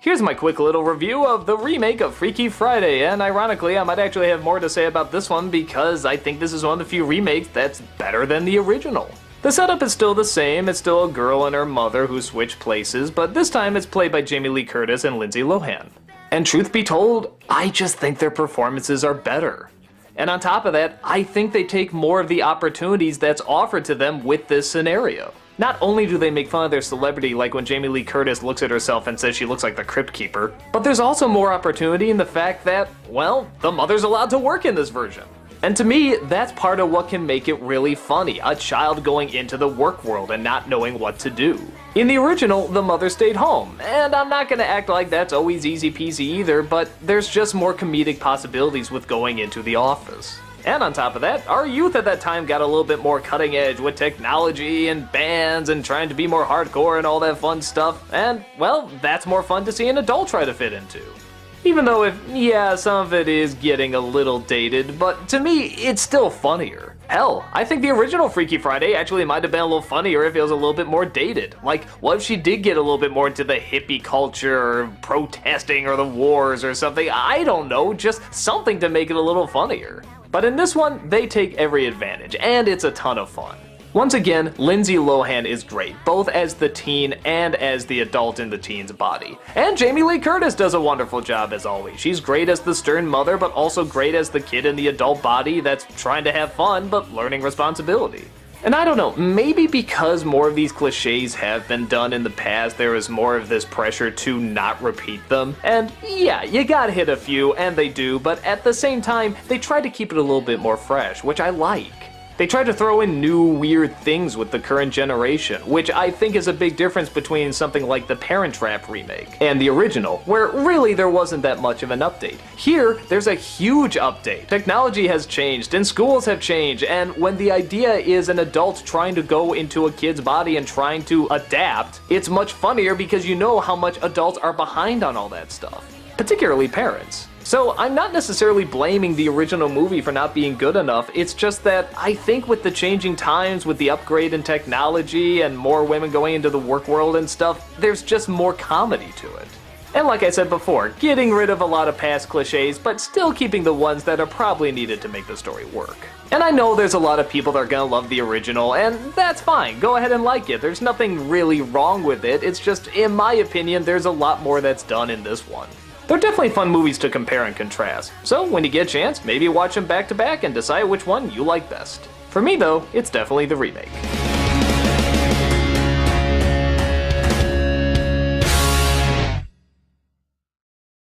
Here's my quick little review of the remake of Freaky Friday, and ironically I might actually have more to say about this one because I think this is one of the few remakes that's better than the original. The setup is still the same, it's still a girl and her mother who switch places, but this time it's played by Jamie Lee Curtis and Lindsay Lohan. And truth be told, I just think their performances are better. And on top of that, I think they take more of the opportunities that's offered to them with this scenario. Not only do they make fun of their celebrity, like when Jamie Lee Curtis looks at herself and says she looks like the Crypt Keeper, but there's also more opportunity in the fact that, well, the mother's allowed to work in this version. And to me, that's part of what can make it really funny, a child going into the work world and not knowing what to do. In the original, the mother stayed home, and I'm not gonna act like that's always easy peasy either, but there's just more comedic possibilities with going into the office. And on top of that, our youth at that time got a little bit more cutting edge with technology and bands and trying to be more hardcore and all that fun stuff, and, well, that's more fun to see an adult try to fit into. Even though yeah, some of it is getting a little dated, but to me, it's still funnier. Hell, I think the original Freaky Friday actually might have been a little funnier if it was a little bit more dated. Like, what if she did get a little bit more into the hippie culture, or protesting, or the wars, or something? I don't know, just something to make it a little funnier. But in this one, they take every advantage, and it's a ton of fun. Once again, Lindsay Lohan is great, both as the teen and as the adult in the teen's body. And Jamie Lee Curtis does a wonderful job as always. She's great as the stern mother, but also great as the kid in the adult body that's trying to have fun, but learning responsibility. And I don't know, maybe because more of these cliches have been done in the past, there is more of this pressure to not repeat them. And yeah, you gotta hit a few, and they do, but at the same time, they try to keep it a little bit more fresh, which I like. They try to throw in new, weird things with the current generation, which I think is a big difference between something like the Parent Trap remake and the original, where really there wasn't that much of an update. Here, there's a huge update. Technology has changed, and schools have changed, and when the idea is an adult trying to go into a kid's body and trying to adapt, it's much funnier because you know how much adults are behind on all that stuff, particularly parents. So I'm not necessarily blaming the original movie for not being good enough, it's just that I think with the changing times, with the upgrade in technology and more women going into the work world and stuff, there's just more comedy to it. And like I said before, getting rid of a lot of past cliches, but still keeping the ones that are probably needed to make the story work. And I know there's a lot of people that are gonna love the original, and that's fine, go ahead and like it, there's nothing really wrong with it, it's just, in my opinion, there's a lot more that's done in this one. They're definitely fun movies to compare and contrast, so when you get a chance, maybe watch them back to back and decide which one you like best. For me though, it's definitely the remake.